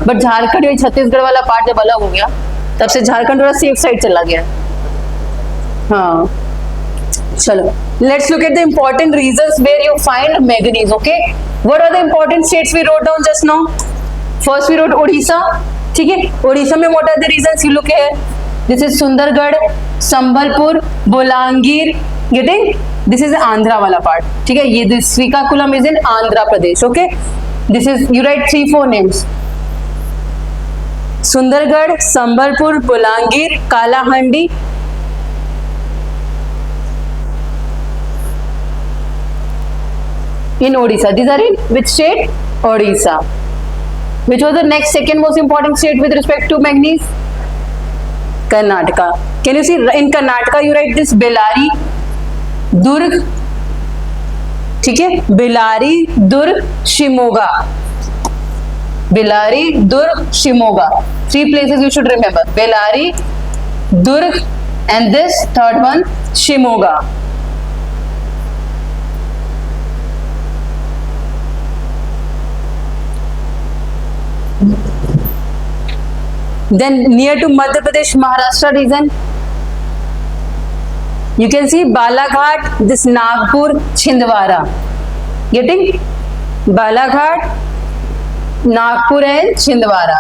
But Jharkhand या छत्तीसगढ़ वाला part जब अलग हो गया तब से झारखंड थोड़ा सेफ साइड चला गया। हाँ चलो, let's look at the important regions where you find manganese. Okay, what are the important states we wrote down just now? First we wrote Orissa, ठीक है। उड़ीसा में what are the regions you look here? This is Sundargarh, Sambalpur, Bolangir, getting? This is Andhra वाला part, ठीक है। ये this Srikakulam is in Andhra Pradesh. Okay, this is, you write 3-4 names, Sundargarh, Sambalpur, Bolangir, Kalahandi, in Odisha. These are in which state? Odisha. Which was the next second most important state with respect to manganese? Karnataka. Can you see in Karnataka you write this Bellary, Durg, ठीक है, Bellary, Durg, Shimoga. Bellary, Durg, Shimoga. 3 places you should remember. Bellary, Durg, and this third one, Shimoga. Then near to Madhya Pradesh, Maharashtra region, you can see Balaghat, this Nagpur, Chhindwara. Getting? Balaghat, Nagpur and Chhindwara.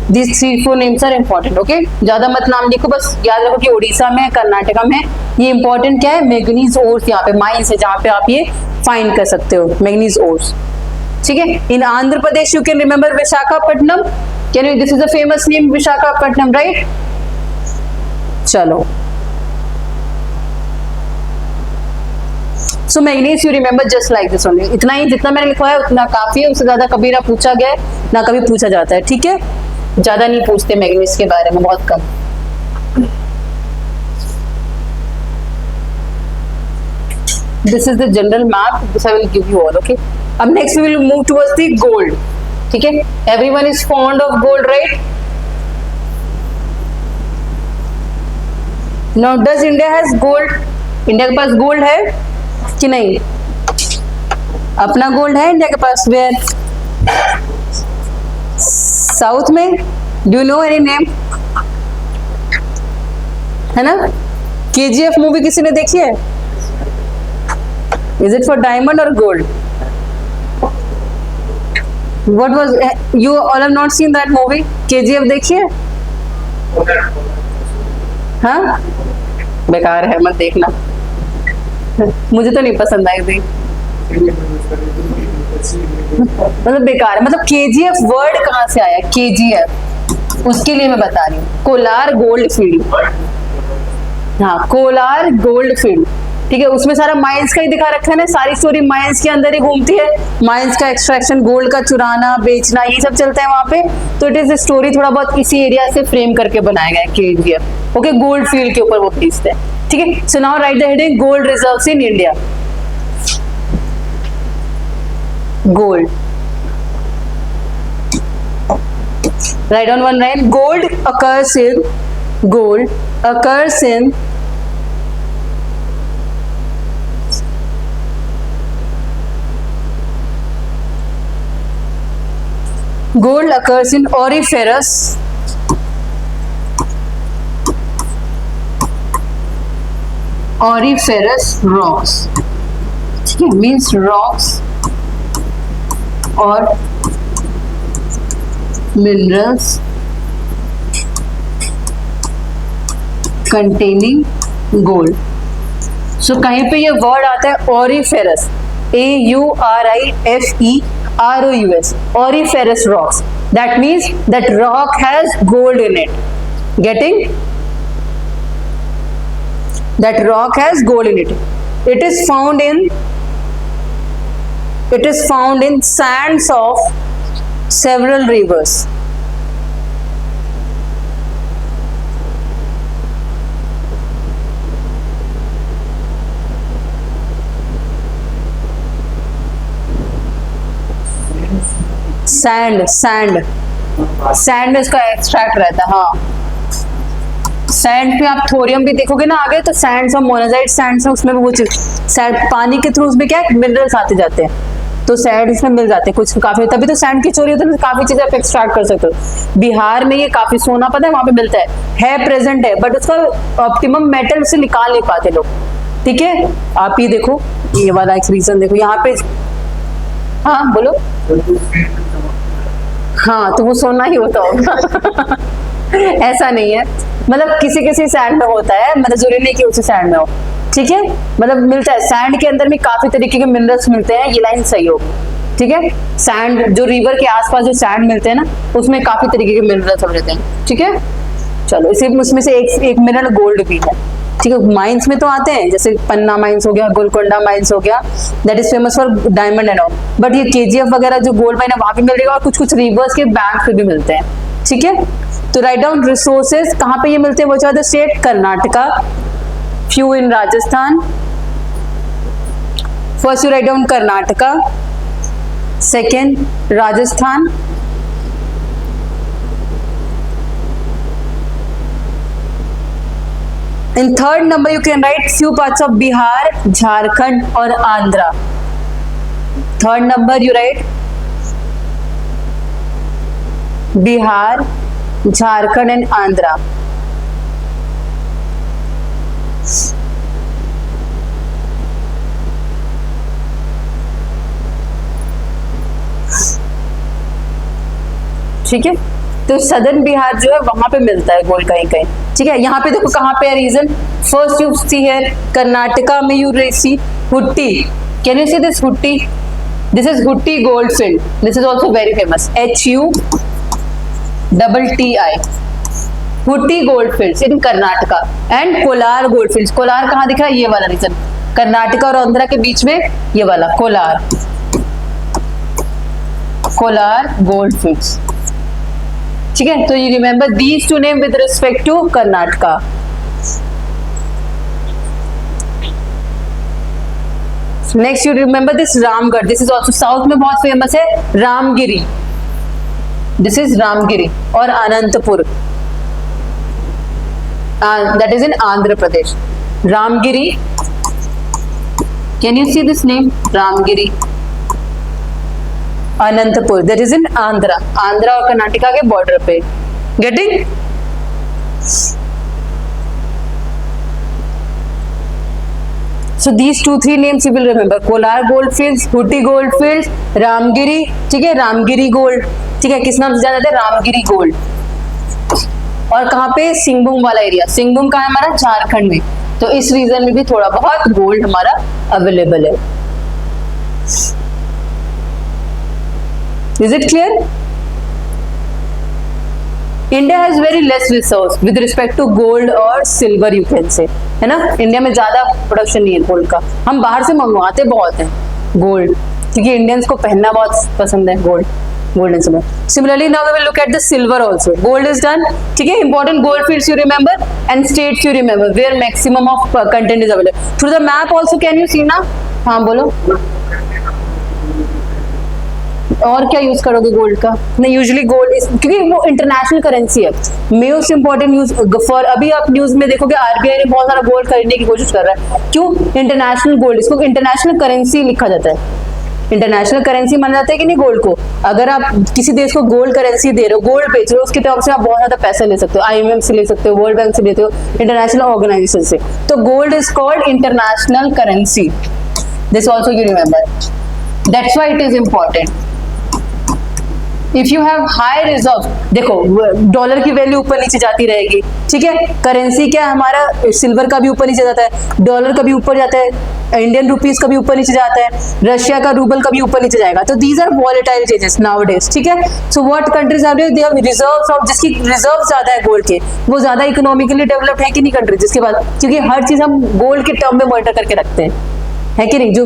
These 3-4 names are important. Okay, ज्यादा मत नाम लिखो, बस याद रखो कि उड़ीसा में, कर्नाटका में ये इंपॉर्टेंट क्या है? मैंगनीज ओर्स, यहाँ पे माइंस है जहाँ पे आप ये फाइंड कर सकते हो मैंगनीज ओर्स, ठीक है। In Andhra Pradesh you can remember Visakhapatnam. Can you, this is the famous name Visakhapatnam, right? चलो, so manganese you remember just like this only. इतना ही, जितना मैंने लिखा है उतना काफी है, उससे ज्यादा कभी ना पूछा गया है ना कभी पूछा जाता है, ठीक है। ज्यादा नहीं पूछते मैंगनीज के बारे में, बहुत कम। This is the general map. This I will give you all. Okay. अब next we will move towards the gold. ठीक है? Everyone is fond of gold, right? Now, does India has gold? India के पास gold है कि नहीं? अपना gold है India के पास? Where? South में? Do you know any name? है ना? KGF मूवी किसी ने देखी है? Is it for diamond or gold? What was, you all have not seen that movie? KGF देखिए? हाँ? बेकार है, मत देखना। मुझे तो नहीं पसंद आई थी, मतलब बेकार है। मतलब KGF वर्ड कहाँ से आया? KGF, उसके लिए मैं बता रही हूँ। कोलार गोल्ड फील्ड, हाँ, कोलार गोल्ड फील्ड, ठीक है। उसमें सारा माइंस का ही दिखा रखा है ना, सारी स्टोरी माइंस के अंदर ही घूमती है। माइंस का एक्सट्रैक्शन, गोल्ड का चुराना, बेचना, ये सब चलता है वहां पे। तो इट इज स्टोरी थोड़ा बहुत इसी एरिया से फ्रेम करके बनाया गया है KGF। ओके, गोल्ड फील्ड के ऊपर वो बेस्ड है, ठीक है। So now right the heading gold reserves in India. Gold, write down one line. Gold occurs in, gold occurs in gold occurs in auriferous rocks, ठीक है, means rocks or minerals containing gold. So कहीं पे ये word आता है auriferous, AURIFEROUS, auriferous rocks. That means that rock has gold in it. Getting? That rock has gold in it. It is found in sands of several rivers. Sand में इसका extract रहता है। हाँ, सैंड पे आप thorium भी देखोगे ना आगे, तो सैंड्स और मोनाजाइट सैंड्स है, उसमें भी वो चीज पानी के थ्रू उसमें क्या मिनरल्स आते जाते हैं। तो सैंड इसमें मिल जाते हैं कुछ काफी, तभी तो सैंड की चोरी होती है, काफी चीजें आप एक्सट्रैक्ट कर सकते हो। बिहार में ये काफी सोना पता है वहां पे मिलता है प्रेजेंट है, बट उसका ऑप्टिमम मेटल से निकाल नहीं पाते लोग। ठीक है, आप ये देखो, ये वाला एक रीजन देखो यहाँ पे। हाँ बोलो। हाँ तो वो सोना ही होता होगा ऐसा नहीं है, मतलब किसी किसी सैंड में होता है, मतलब जरूरी नहीं कि उसी सैंड में हो। ठीक है, मतलब मिलता है सैंड के अंदर भी काफी तरीके के मिनरल्स मिलते हैं, ये लाइन सही होगी। ठीक है, सैंड जो रिवर के आसपास जो सैंड मिलते हैं ना, उसमें काफी तरीके के मिनरल्स रहते हैं। ठीक है, चलो इसी उसमें से एक मिनरल गोल्ड भी है। ठीक है, माइंस में तो आते हैं, जैसे पन्ना माइंस हो गया, गोलकोंडा माइंस हो गया, that is famous for diamond and all. But ये केजीएफ वगैरह जो गोल्ड माइन है वहां भी मिलेगा, और कुछ कुछ रिवर्स के बैंक पे भी मिलते हैं। ठीक है, तो राइट डाउन रिसोर्सेज कहाँ पे ये मिलते हैं, वो चाहे state Karnataka, few in Rajasthan. First you write down Karnataka, second Rajasthan, in third number you can write few parts of Bihar, Jharkhand और Andhra. Third number you write Bihar, Jharkhand and Andhra. ठीक है, तो सदर्न बिहार जो है वहां पे मिलता है गोल्ड कहीं कहीं। ठीक है, यहाँ पे देखो कहाँ पे है रीजन। फर्स्ट यू सी है कर्नाटका में you see Hutti. Can you see this Hutti? This is Hutti gold field, this is also very famous, HUTTI, Hutti gold fields in Karnataka. And Kolar gold fields, Kolar कहाँ दिख रहा है, ये वाला रीजन, कर्नाटका और आंध्रा के बीच में ये वाला कोलार, कोलार गोल्ड फील्ड्स। ठीक है, तो you remember these two name with respect to Karnataka. Next you remember this Ramgarh, this is also south में बहुत फेमस है, रामगिरी, दिस इज रामगिरी। और Anantapur, that is in Andhra Pradesh, Ramgiri. Can you see this name, Ramgiri, Anantapur, that is in Andhra, Andhra और कर्नाटका के बॉर्डर पे। Getting? So these 2-3 names you will remember, Kolar gold fields, Hutti gold fields, Ramgiri. ठीक है, रामगिरी गोल्ड। ठीक है, किस नाम से जाना जाता है, रामगिरी गोल्ड। और कहाँ पे, सिंहभूम वाला एरिया, सिंहभूम कहाँ है हमारा, झारखंड में, तो इस रीजन में भी थोड़ा बहुत गोल्ड हमारा अवेलेबल है। Is it clear? India has very less resource with respect to gold और silver you can say, है ना। इंडिया में ज्यादा प्रोडक्शन नहीं है गोल्ड का, हम बाहर से मंगवाते बहुत हैं गोल्ड, क्योंकि इंडियंस को पहनना बहुत पसंद है gold, gold and silver. Similarly now we will look at the silver also. Gold is done. ठीक है, important gold fields you remember and states you remember where maximum of content is available through the map also. Can you see ना? हाँ बोलो। और क्या use करोगे gold का? नहीं, यूजुअली गोल्ड, क्योंकि वो इंटरनेशनल करेंसी है, मोस्ट इंपॉर्टेंट यूज फॉर। अभी आप न्यूज में देखोगे आरबीआई ने बहुत सारा गोल्ड खरीदने की कोशिश कर रहा है, क्यों? इंटरनेशनल गोल्ड, इसको इंटरनेशनल करेंसी लिखा जाता है। इंटरनेशनल करेंसी माना जाता है कि नहीं गोल्ड को। अगर आप किसी देश को गोल्ड करेंसी दे रहे हो, गोल्ड बेच रहे हो, उसकी तरफ से आप बहुत ज्यादा पैसा ले सकते हो, IMF से ले सकते हो, वर्ल्ड बैंक से लेते हो, इंटरनेशनल ऑर्गेनाइजेशन से। तो gold is called international currency, this also you remember, that's why it is important. If you have high reserve, देखो डॉलर की वैल्यू ऊपर नीचे जाती रहेगी। ठीक है, करेंसी क्या है हमारा, सिल्वर का भी ऊपर नीचे जाता है, डॉलर का भी ऊपर जाता है, इंडियन रुपीस का भी ऊपर नीचे जाता है, रशिया का रूबल का भी ऊपर नीचे जाएगा। तो these are volatile changes nowadays. ठीक है, so what countries are they have reserves of, जिसकी रिजर्व ज्यादा है गोल्ड के, वो ज्यादा इकोनॉमिकली डेवलप्ड है कि नहीं कंट्री, जिसके बाद, क्योंकि हर चीज हम गोल्ड के टर्म में मॉनिटर करके रखते हैं, है कि नहीं। जो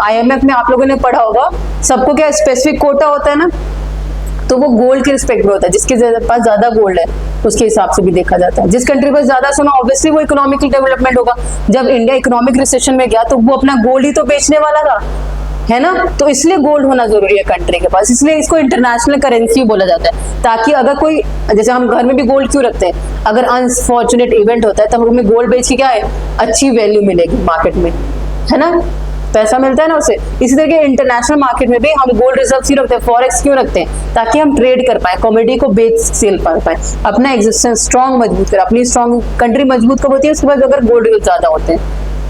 IMF में आप लोगों ने पढ़ा होगा, सबको क्या स्पेसिफिक कोटा होता है ना, तो वो गोल्ड के रिस्पेक्ट में होता है, जिसके पास ज्यादा गोल्ड है उसके हिसाब से भी देखा जाता है। जिस कंट्री पर ज्यादा सोना, ऑब्वियसली वो इकोनॉमिकल डेवलपमेंट होगा। जब इंडिया इकोनॉमिक रिसेशन में गया तो वो अपना गोल्ड ही तो बेचने वाला था, है ना। तो इसलिए गोल्ड होना जरूरी है कंट्री के पास, इसलिए इसको इंटरनेशनल करेंसी बोला जाता है। ताकि अगर कोई, जैसे हम घर में भी गोल्ड क्यों रखते हैं, अगर अनफॉर्चुनेट इवेंट होता है तब हमें गोल्ड बेच के क्या है, अच्छी वैल्यू मिलेगी मार्केट में, है ना। पैसा मिलता है ना उससे। इसी तरह के इंटरनेशनल मार्केट में भी हम गोल्ड रिजर्व क्यों रखते हैं, फॉरेक्स क्यों रखते हैं, ताकि हम ट्रेड कर पाए, कमोडिटी को बेच सेल कर पाए, अपना एग्जिस्टेंस स्ट्रॉन्ग मजबूत कर, अपनी स्ट्रॉन्ग कंट्री मजबूत कब होती है, उसके बाद अगर गोल्ड रिजर्व ज्यादा होते हैं,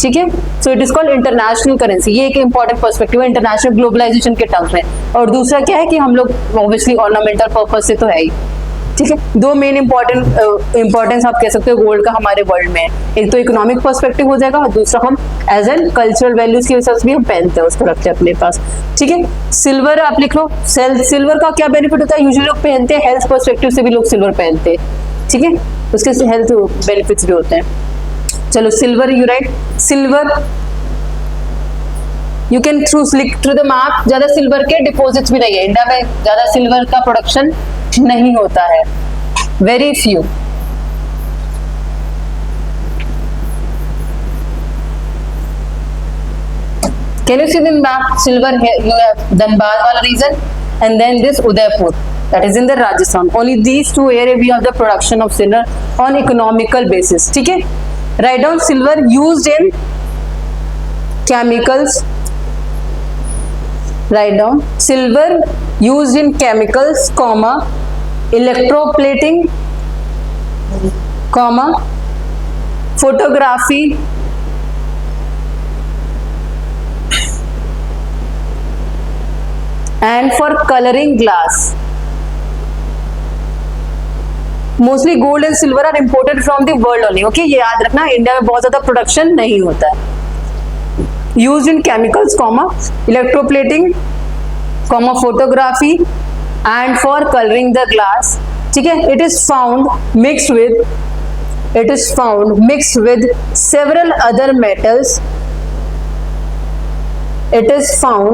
ठीक है। सो it is called international currency, ये एक इंपॉर्टेंट पर्सपेक्टिव है इंटरनेशनल ग्लोबलाइजेशन के टर्म्स में। और दूसरा क्या है कि हम लोग ऑब्वियसली ऑर्नामेंटल पर्पज से तो है ही, ठीक है। दो मेन इंपॉर्टेंस आप कह सकते हो गोल्ड का हमारे वर्ल्ड में, एक तो इकोनॉमिक पर्सपेक्टिव हो जाएगा और दूसरा हम एज एन कल्चरल वैल्यूज की वजह से भी हम पहनते हैं, उसको रखते हैं अपने पास, ठीक है। सिल्वर आप लिख लो, सिल्वर का क्या बेनिफिट होता है, यूजुअली लोग पहनते हैं हेल्थ पर्सपेक्टिव से भी लोग सिल्वर पहनते हैं, ठीक है, उसके हेल्थ बेनिफिट्स भी होते हैं। चलो silver, you right, silver you can through the map, ज्यादा सिल्वर के डिपॉजिट्स भी नहीं है इंडिया में, ज्यादा सिल्वर का प्रोडक्शन नहीं होता है, very few. Can you see the map? Silver here you have Dhanbad wala region and then this Udaipur that is in the Rajasthan. Only these two areas we have the production of silver on economical basis. ठीक है? Write down silver used in chemicals. Write down silver used in chemicals, comma electroplating, comma photography, and for coloring glass. Mostly gold and silver are imported from the world only. Okay, ये याद रखना, India में बहुत ज्यादा production नहीं होता है। Used in chemicals, comma electroplating, comma photography, and for coloring the glass. ठीक है, it is found mixed with several other metals. It is found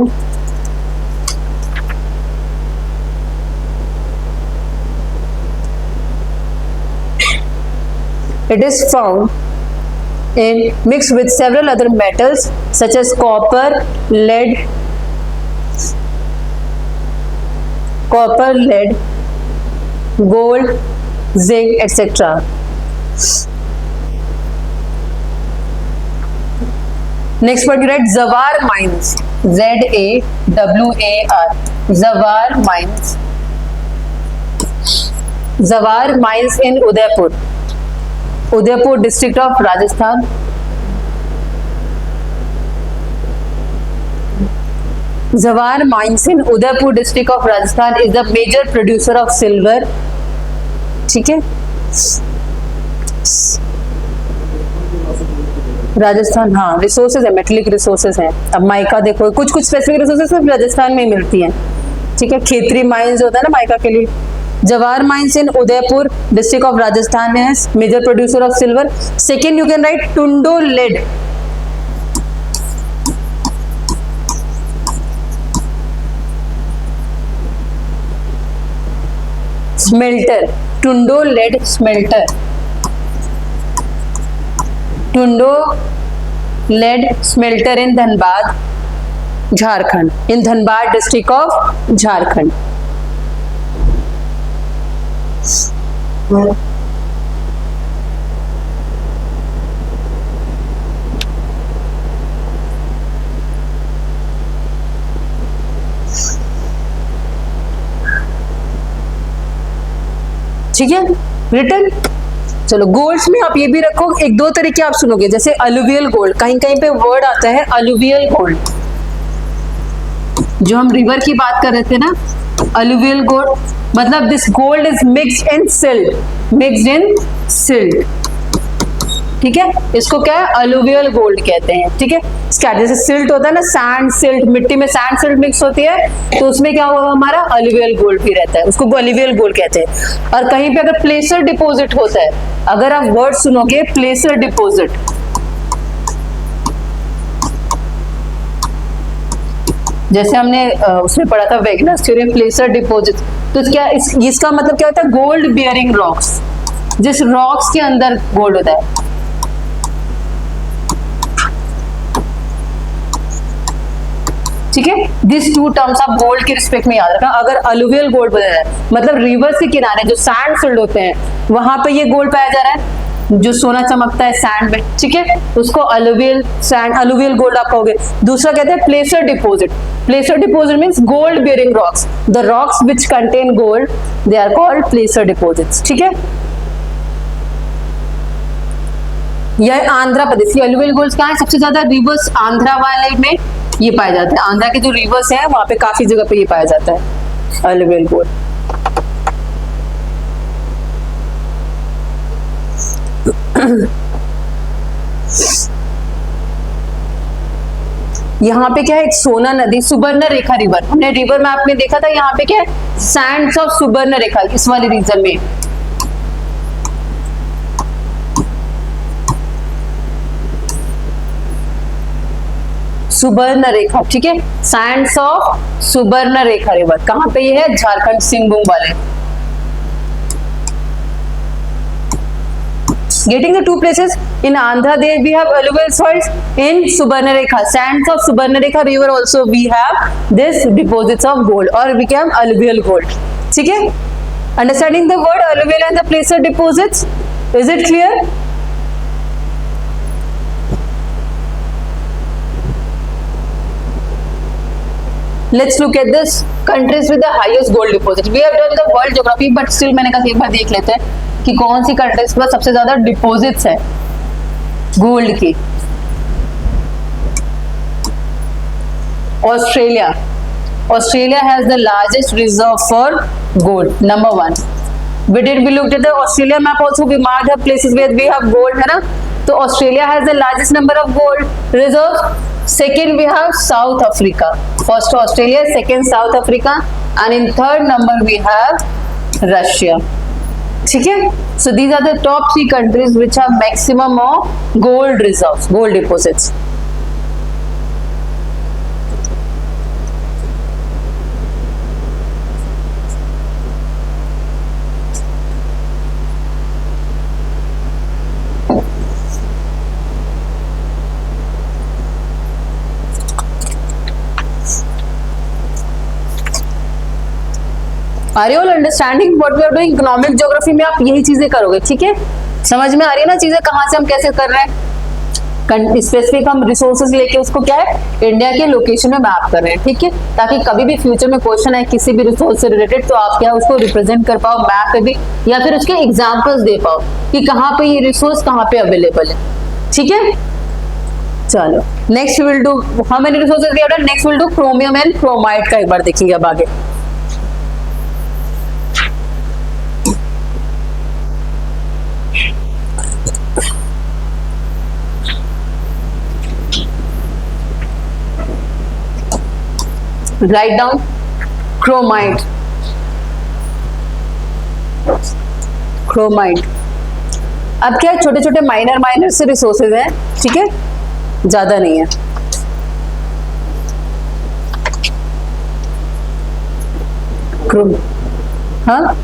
in mixed with several other metals such as copper, lead, gold, zinc, etc. Next part you write Zawar mines, ZAWAR, Zawar mines in Udaipur district of Rajasthan. Zawar mines in Udaipur district of Rajasthan is the major producer of silver. ठीक है, राजस्थान, हाँ resources है, metallic resources हैं। अब mica देखो, कुछ specific resources सिर्फ राजस्थान में मिलती हैं, ठीक है। खेतरी माइंस होता है ना माइका के लिए। Jawahar mines in Udaipur district of Rajasthan है major producer of silver. Second you can write Tundoo lead, smelter, Tundoo lead smelter, Tundoo lead smelter in Dhanbad Jharkhand, in Dhanbad district of Jharkhand. ठीक है, रिटर्न। चलो गोल्ड्स में आप ये भी रखो, एक दो तरीके आप सुनोगे, जैसे अलुवियल गोल्ड, कहीं कहीं पे वर्ड आता है अलुवियल गोल्ड, जो हम रिवर की बात कर रहे थे ना, अलुवियल गोल्ड मतलब this gold is mixed in silt, ठीक है, इसको क्या है अलुवियल गोल्ड कहते हैं, ठीक है। क्या जैसे सिल्ट होता है ना, सैंड सिल्ट, मिट्टी में सैंड सिल्ट मिक्स होती है, तो उसमें क्या होगा हमारा अलुवियल गोल्ड भी रहता है, उसको अलुवियल गोल्ड कहते हैं। और कहीं पे अगर प्लेसर डिपॉजिट होता है, अगर आप वर्ड सुनोगे प्लेसर डिपॉजिट, जैसे हमने उसमें पढ़ा था वेगनस थ्योरी, प्लेसर डिपॉजिट, तो क्या इसका मतलब क्या होता है, गोल्ड बियरिंग रॉक्स, जिस रॉक्स के अंदर गोल्ड होता है, ठीक है। दिस टू टर्म्स आप गोल्ड के रिस्पेक्ट में याद रखना। अगर अलुवियल गोल्ड बोला है मतलब रिवर के किनारे जो सैंड सिल्ट होते हैं वहां पे ये गोल्ड पाया जा रहा है, जो सोना चमकता है सैंड में, ठीक है, उसको अलुवियल सैंड, अलुवियल गोल्ड आप कहोगे। दूसरा कहते हैं placer deposit. Placer deposit means gold bearing rocks, the rocks which contain gold they are called placer deposits, ठीक है। यह आंध्र प्रदेश, अलुवियल गोल्ड कहाँ है सबसे ज्यादा? रिवर्स आंध्रा वाले में ये पाया जाता है। आंध्रा के जो रिवर्स है वहां पे काफी जगह पे ये पाया जाता है अलुवियल गोल्ड। यहाँ पे क्या है? एक सोना नदी, सुबर्ण रेखा रिवर, हमने रिवर मैप में देखा था। यहाँ पे क्या है? सैंड्स ऑफ सुबर्ण रेखा, इस वाले रीजन में। सुबर्ण रेखा, ठीक है, सैंड्स ऑफ सुबर्ण रेखा रिवर कहाँ पे ये है? झारखंड सिंहभूम वाले। Getting the two places in Andhra, there we have alluvial soils. In Subarnarekha, sands of Subarnarekha river also we have this deposits of gold, or we can alluvial gold. ठीक है? Understanding the word alluvial and the placer deposits, is it clear? Let's look at this countries with the highest gold deposits. We have done the world geography, but still मैंने कहा एक बार देख लेते हैं कि कौन सी कंट्रीज पर सबसे ज्यादा डिपॉजिट्स है गोल्ड की। Australia, Australia has the largest reserve for gold, number 1। We did we looked at the Australia map also, we marked the places where we have gold, है ना। तो Australia has the largest number of gold reserve. Second we have South Africa, first Australia, second South Africa, and in third number we have Russia, ठीक है। So these are the top 3 countries which have maximum of gold reserves, gold deposits. Are you all understanding what we are doing? Economic geography में आप यही चीजें करोगे, ठीक है। समझ में आ रही है ना चीजें, कहाँ से हम कैसे कर रहे हैं। स्पेसिफिक हम रिसोर्सेज लेके उसको क्या है, इंडिया के लोकेशन में मैप कर रहे हैं, ठीक है, ताकि कभी भी फ्यूचर में क्वेश्चन है किसी भी रिसोर्स से रिलेटेड, तो आप क्या उसको रिप्रेजेंट कर पाओ मैप पे भी, या फिर उसके एग्जाम्पल्स दे पाओ कि कहाँ पे ये रिसोर्स कहाँ पे अवेलेबल है, ठीक है। चलो next will do, how many resources we have done, next will do chromium and chromite का एक बार देखेंगे अब आगे। Write down chromite, chromite। अब क्या छोटे छोटे माइनर से रिसोर्सेज हैं, ठीक है, ज्यादा नहीं है। हाँ,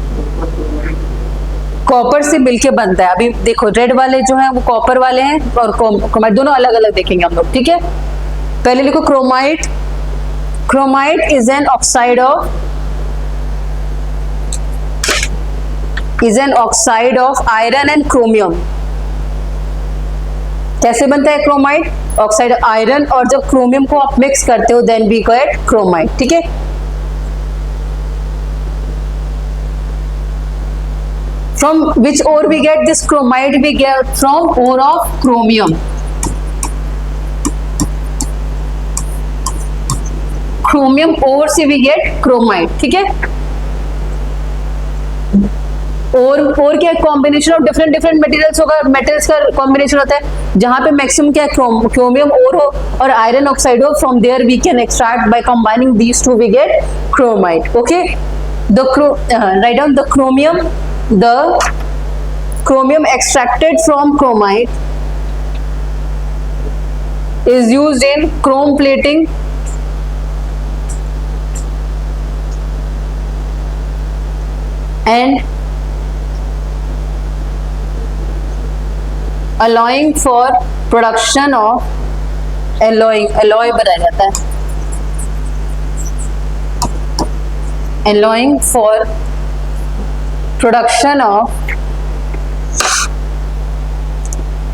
कॉपर से मिलके बनता है। अभी देखो रेड वाले जो हैं वो कॉपर वाले हैं और क्रोमाइट दोनों अलग अलग देखेंगे हम लोग, ठीक है। पहले लिखो chromite. Chromite is an oxide of iron and chromium। कैसे बनता है क्रोमाइट? ऑक्साइड आयरन और जब क्रोमियम को आप मिक्स करते हो देन वी गेट क्रोमाइट, ठीक है। From which ore we get this chromite? We get from ore of chromium। Chromium ore से वी गेट क्रोमाइट, ठीक है। और क्या कॉम्बिनेशन ऑफ डिफरेंट मटेरियल्स होगा, मेटल्स का कॉम्बिनेशन होता है, जहां पे मैक्सिमम क्या क्रोमियम ओर हो और आयरन ऑक्साइड हो, from there we can extract by combining these two we get chromite, okay. Write down the chromium extracted from chromite is used in chrome plating and alloying for production of alloy बनाया जाता है, alloying for production of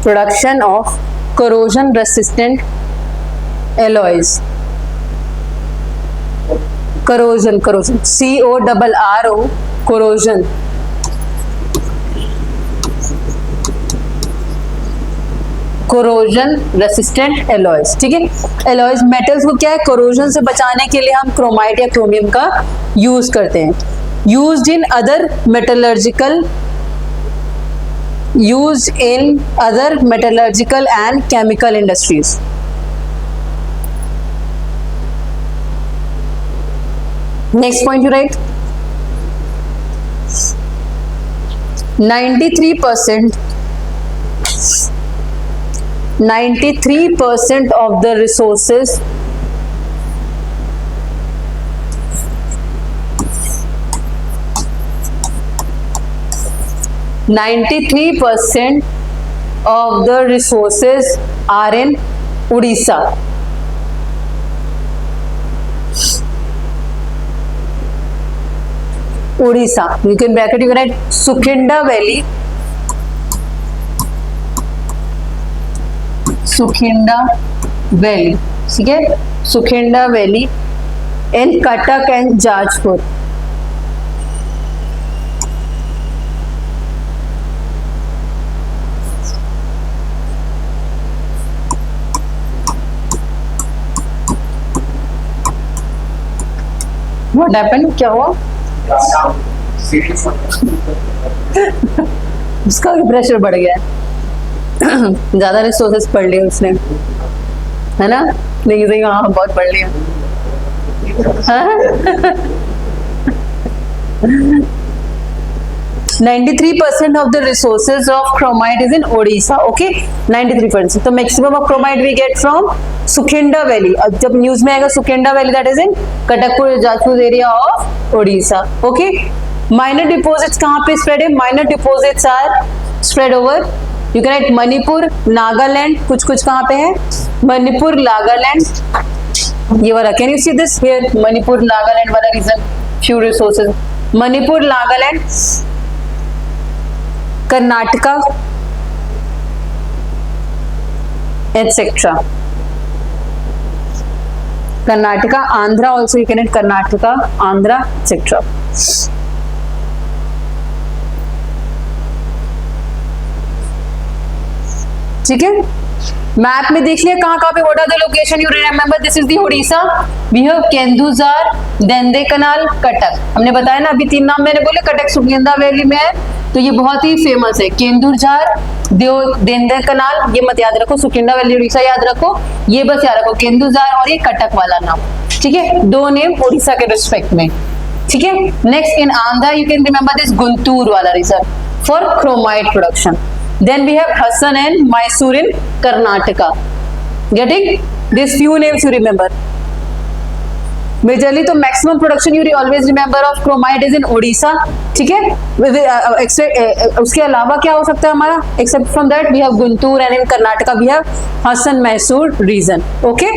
production of corrosion resistant alloys. corrosion CORRO corrosion. corrosion resistant alloys. ठीक है, alloys metals को क्या है, corrosion से बचाने के लिए हम क्रोमाइट या क्रोमियम का यूज करते हैं. used in other metallurgical and chemical industries. Next point you write. 93% of the resources are in Odisha. Odisha. You can bracket, you can write Sukinda Valley. ठीक है, Sukinda Valley in Cuttack and Jajpur. What happened? क्या हुआ? उसका भी pressure बढ़ गया है. ज्यादा रिसोर्सेस पढ़ लिए उसने, है ना? नहीं सही, हाँ बहुत पढ़ लिया. 93% of the resources of chromite is in Odisha. Okay, 93%. तो maximum of chromite we get from Sukinda Valley. अब जब न्यूज में आएगा Sukinda Valley, that is in Katakpur Jajpur area of Odisha. Okay, minor deposits कहाँ पे spread है? Minor deposits are spread over, you can write Manipur, Nagaland. कुछ कहाँ पे है? Manipur, Nagaland. ये वाला, can you see this here? Manipur, Nagaland वाला reason, few resources. Manipur, Nagaland, Karnataka, etc. Karnataka, Andhra also, you can add Karnataka, Andhra, etc. ठीक है, map में देख लिया कहाँ कहाँ पे, what are the location, you remember this is the Odisha. We have Keonjhar, Dhenkanal, Cuttack. हमने बताया ना, अभी 3 नाम मैंने बोले, कटक सुकिंदा वैली में है, तो ये बहुत ही फेमस है. केंदुझार, देंदे कनाल, ये मत याद रखो. सुकिंदा वैली उड़ीसा याद रखो, ये बस याद रखो, केंदुझार और ये कटक वाला नाम. ठीक है, 2 नेम उड़ीसा के रिस्पेक्ट में. ठीक है, next in Andhra you can remember this Guntur वाला reserve for chromite production. Then we have Hassan and Mysore in Karnataka. Getting these few names you remember. Majorly तो maximum production you always remember of chromite is in Odisha. ठीक है, उसके अलावा क्या हो सकता है हमारा? Except from that we have Guntur and in Karnataka we have Hassan Mysore region. Okay.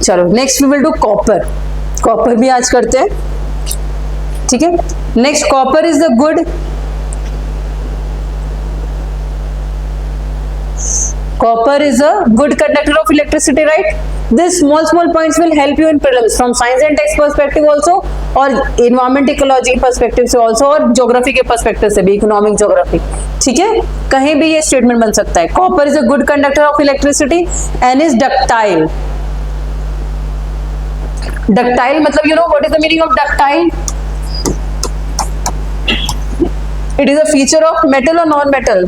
चलो next we will do copper. Copper भी आज करते हैं. ठीक है, next copper is the good, copper is a good conductor of electricity, right? These small points will help you in prelims from science and text perspective also, और environment ecology perspective से also, और geography के perspective से भी, economic geography. ठीक है, कहीं भी ये statement बन सकता है. Copper is a good conductor of electricity and is ductile. Ductile मतलब you know what is the meaning of ductile? It is a feature of metal or non-metal?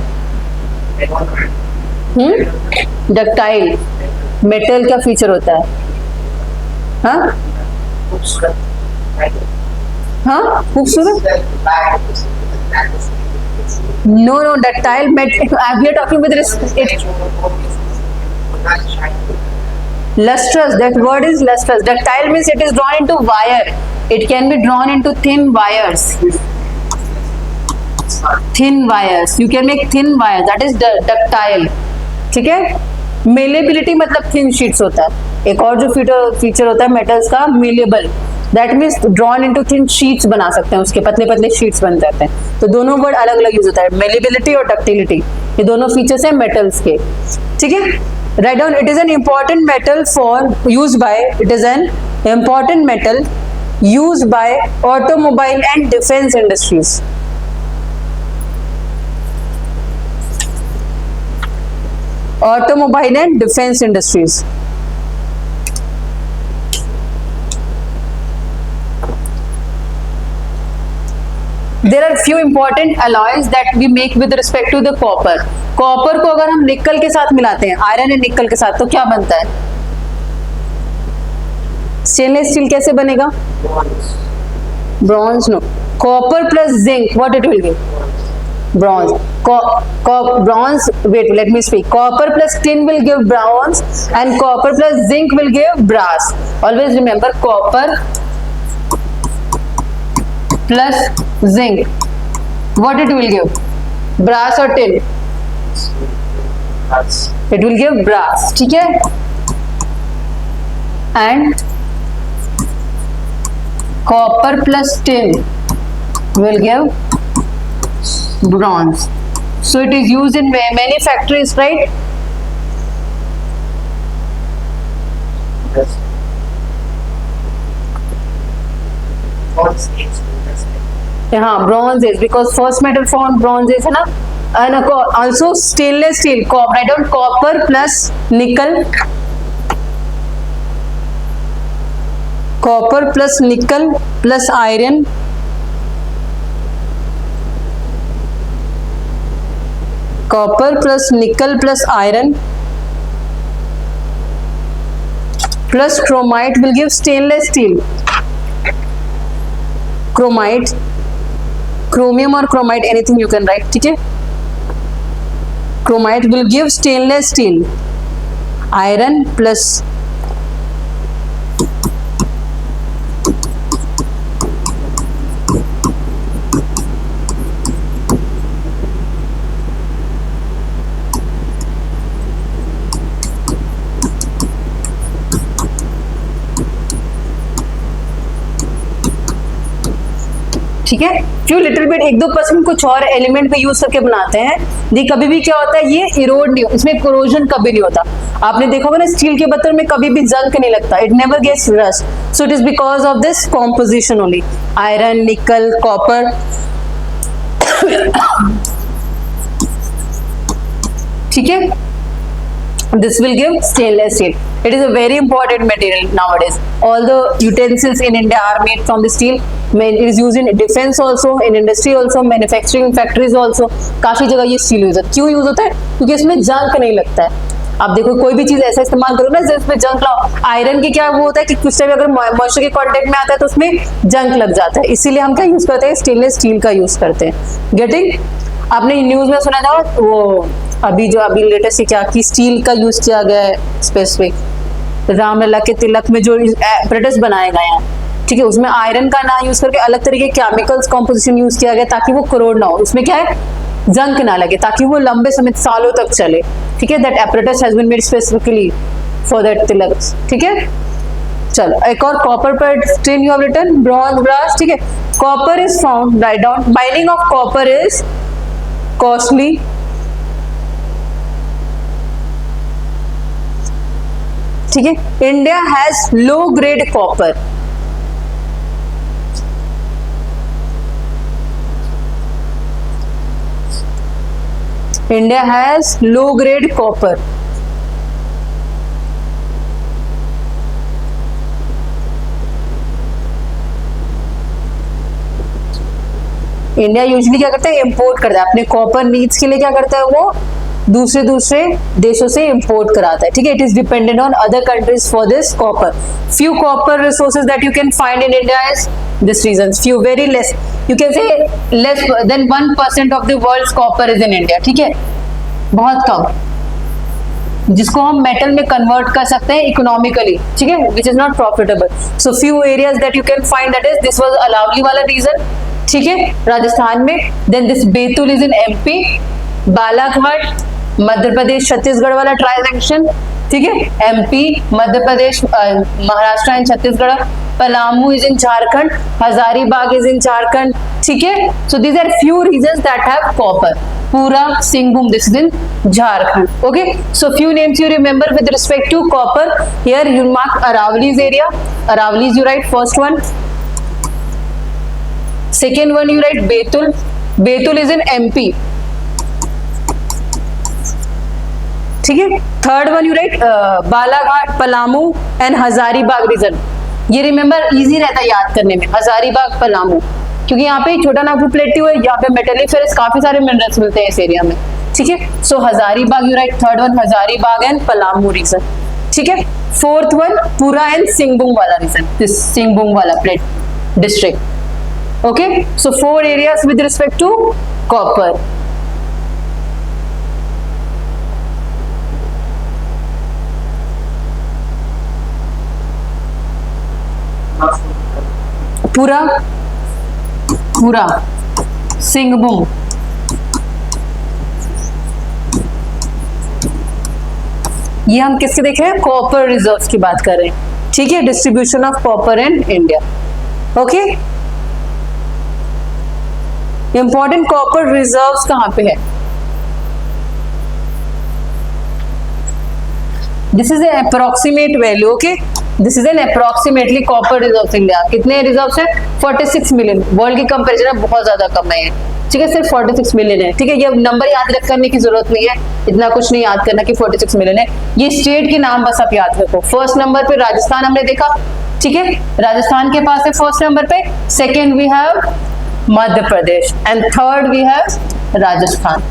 Ductile metal क्या फीचर होता है? हाँ हाँ खूबसूरत. No ductile metal, we are talking with it. lustrous, that word is lustrous. Ductile means it is drawn into wire, it can be drawn into thin wires. Thin wires, you can make thin wire, that is ductile, ठीक है। Malleability मतलब thin sheets होता है। एक और जो feature होता है मेटल्स का, malleable, that means drawn into thin sheets बना सकते हैं, उसके पतले पतले शीट्स बन जाते हैं। तो दोनों वर्ड अलग अलग यूज होता है, मेलेबिलिटी और डक्टिलिटी, ये दोनों फीचर्स हैं मेटल्स के, ठीक है। Write down, it is an important metal for use by, it is an important metal used by automobile and defense industries. Automobile and defense industries. There are few important alloys that we make with respect to the copper. Copper को अगर हम निकल के साथ मिलाते हैं, iron and निकल के साथ, तो क्या बनता है? स्टेनलेस स्टील कैसे बनेगा? Bronze, no, copper plus zinc, what it will give? Bronze. Bronze, wait, let me speak, copper plus tin will give bronze and copper plus zinc will give brass. Always remember, copper plus zinc, what it will give? Brass और tin? It will give brass, ठीक है। And copper plus tin will give bronze. So it is used in many factories, right? Yes. हाँ, bronze is because first metal formed bronze is है ना, and also stainless steel, write down copper plus nickel, copper plus nickel plus iron, copper plus nickel plus iron plus chromite will give stainless steel. Chromite, chromium और chromite, anything you can write, ठीक है। Chromite will give stainless steel, iron plus ठीक है। Few little bit 1-2% कुछ और element पे use करके बनाते हैं। ये कभी भी क्या होता है, ये इरोड नहीं, इसमें कोरोजन कभी नहीं होता। आपने देखा होगा ना, स्टील के बर्तन में कभी भी जंग नहीं लगता, it never gets rust, so it is because of this composition only, iron, nickel, copper, ठीक है। This will give stainless steel. It is a very important material nowadays. All the utensils in India are made from the steel. It is used in defense also, in industry also, manufacturing factories also. काफी जगह ये steel use होता है। क्यों use होता है? क्योंकि इसमें जंग नहीं लगता है। आप देखो कोई भी चीज ऐसा इस्तेमाल करो ना जिसमें जंग लाओ, आयरन की क्या वो होता है कि कुछ टाइम अगर मॉइस्चर के कांटेक्ट में आता है तो उसमें जंग लग जाता है, इसीलिए हम क्या यूज करते हैं, स्टेनलेस स्टील का यूज करते हैं। गेटिंग? आपने न्यूज में सुना था वो अभी लेटेस्ट क्या कि स्टील का यूज किया गया है स्पेसिफिक रामलला के तिलक में जो एपरेटस बनाए गए हैं, ठीक है, उसमें आयरन का ना यूज करके अलग तरीके के केमिकल्स कॉम्पोजिशन यूज किया गया ताकि वो करोड़ ना हो, उसमें क्या है, जंग ना लगे, ताकि वो लंबे समय सालों तक चले, ठीक है। That apparatus has been made specifically for that तिलक, ठीक है। चलो एक और कॉपर पर tin you have written, bronze, brass, ठीक है। Copper is found, right down, mining of copper is costly, ठीक है। India has low grade copper, India has low grade copper, India usually क्या करता है, इंपोर्ट करता है अपने कॉपर नीड्स के लिए, क्या करता है वो दूसरे देशों से इंपोर्ट कराता है, ठीक है। It is dependent on other countries for this copper. Few copper resources that you can find in India is this regions, few, very less, you can say less than 1% of the world's copper is in India, ठीक है, बहुत कम, जिसको हम metal में convert कर सकते हैं economically, ठीक है, which is not profitable. So few areas that you can find, that is, this was Aravalli वाला रीजन, ठीक है, राजस्थान में। Then this Betul is in MP, Balaghat Madhya Pradesh Chhattisgarh वाला ट्राई जंक्शन, ठीक है, MP Madhya Pradesh Maharashtra and Chhattisgarh, Palamu is in Jharkhand, Hazaribagh is in Jharkhand, ठीक है। So these are few regions that have copper. पूरा Singhbhum this is in Jharkhand. Okay, so few names you remember with respect to copper. Here you mark Aravallis area, Aravallis you write first one, second one you write Betul, Betul is in MP, ठीक है। Third one you write Balaghat, Palamu and Hazaribagh region. ये remember easy रहता है याद करने में, हजारीबाग पलामू, क्योंकि यहाँ पे छोटा नागपुर प्लेट्यू है, यहाँ पे मेटेलिफेरस काफी सारे मिनरल्स मिलते हैं इस एरिया में, ठीक है। So Hazaribagh you write third one, Hazaribagh and Palamu region, ठीक है। फोर्थ वन पूरा एंड सिंहभूम वाला रीजन, दिस सिंहभूम वाला plate district. Okay, so 4 areas with respect to copper. पूरा पूरा सिंहभूम, ये हम किसके देख रहे हैं? कॉपर रिजर्व्स की बात कर रहे हैं, ठीक है। Distribution of copper in India. Okay, important copper reserves कहां पे है? This is an approximate value, okay, this is an approximately copper reserves India. कितने रिजर्व्स हैं? 46 मिलियन। वर्ल्ड की कंपैरिजन में बहुत ज्यादा कम है, ठीक है, सिर्फ 46 मिलियन है, ठीक है। ये नंबर याद रख करने की जरूरत नहीं है, इतना कुछ नहीं याद करना कि 46 मिलियन है। ये स्टेट के नाम बस आप याद रखो। फर्स्ट नंबर पे राजस्थान हमने देखा, ठीक है, राजस्थान के पास है फर्स्ट नंबर पे। Second we have Madhya Pradesh and third we have Rajasthan,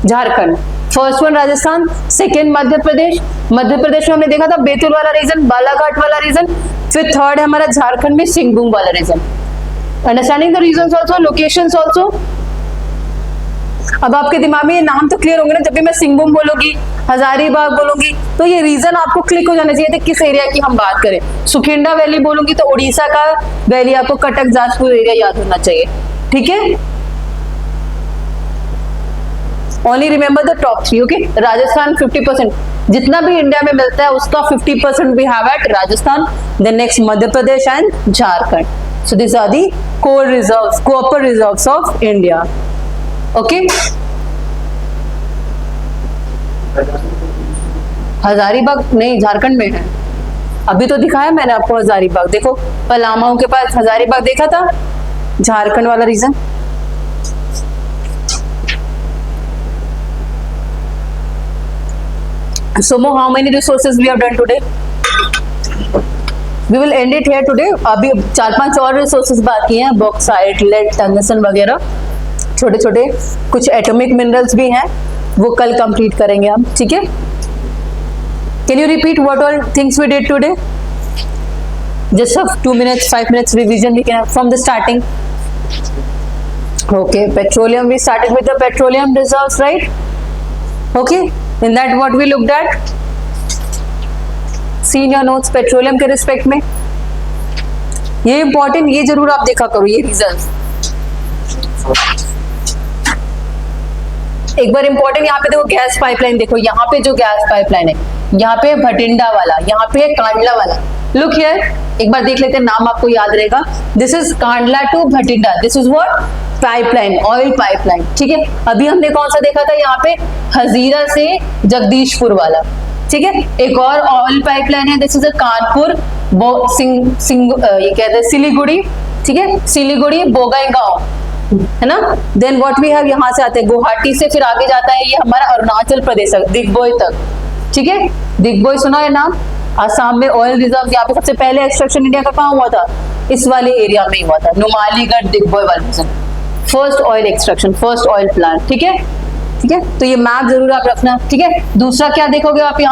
Jharkhand. First one Rajasthan, second Madhya Pradesh. Madhya Pradesh में हमने देखा था बैतूल वाला रीजन, बालाघाट वाला रीजन, फिर थर्ड है हमारा झारखंड में सिंहभूम वाला region. Understanding the regions also, locations also. अब आपके दिमाग में ये नाम तो क्लियर होंगे ना, जब भी मैं सिंहभूम बोलूंगी, हजारीबाग बोलूंगी, तो ये रीजन आपको क्लिक हो जाना चाहिए था किस एरिया की हम बात करें। सुखिंडा वैली बोलूंगी तो उड़ीसा का वैली, आपको कटक जाजपुर एरिया याद होना चाहिए, ठीक है। Only remember the top 3, okay. Rajasthan 50%, जितना भी इंडिया में मिलता है उसका 50% we have at Rajasthan, then next Madhya Pradesh and Jharkhand. So this are the core reserves, copper reserves of India, okay. Hazaribagh नहीं, झारखंड में है, अभी तो दिखाया मैंने आपको हजारीबाग। देखो पलामू के पास हजारीबाग देखा था, झारखंड वाला reason. So Mo, how many resources we have done today? We will end it here today. अभी 4-5 और रिसोर्सेज बाकी हैं, बॉक्साइट, लेड, टंगस्टन वगैरह, छोटे छोटे कुछ एटॉमिक मिनरल्स भी हैं, वो कल कंप्लीट करेंगे हम, ठीक है। Can you repeat what all things we did today? Just 2 minutes 5 minutes revision we can have from the starting. Okay, petroleum, we started with the petroleum reserves, right? Okay, in that what we looked at, see in your notes petroleum के respect में ये important, ये जरूर आप देखा करो, ये reason एक बार इंपॉर्टेंट। यहाँ पे देखो गैस पाइपलाइन, देखो यहाँ पे जो गैस पाइपलाइन है, यहाँ पे भटिंडा वाला, यहाँ पे कांडला वाला। लुक हियर, एक बार देख लेते हैं, नाम आपको याद रहेगा। This is Kandla to Bhatinda, this is what? Pipeline, oil pipeline, ठीक है। अभी हमने कौन सा देखा था? यहाँ पे हजीरा से जगदीशपुर वाला, ठीक है। एक और ऑयल पाइपलाइन है, दिस इज अ कानपुर ये कहते हैं सिलीगुड़ी, ठीक है, सिलीगुड़ी बोगाईगांव, है ना। देन व्हाट वी हैव, यहाँ से आते हैं गुवाहाटी से, फिर आगे जाता है ये हमारा अरुणाचल प्रदेश तक, दिग्बोई तक, ठीक है। दिग्बोई सुना है नाम? आसाम में ऑयल रिजर्व, यहाँ पे सबसे पहले एक्सट्रैक्शन इंडिया का कहाँ हुआ था? इस वाले एरिया में हुआ था, नुमालीगढ़ दिग्बोई वाला region, first oil extraction, first oil plant, ठीक है, ठीक है। तो ये मैप जरूर आप रखना, ठीक है। दूसरा क्या देखोगे आप यहाँ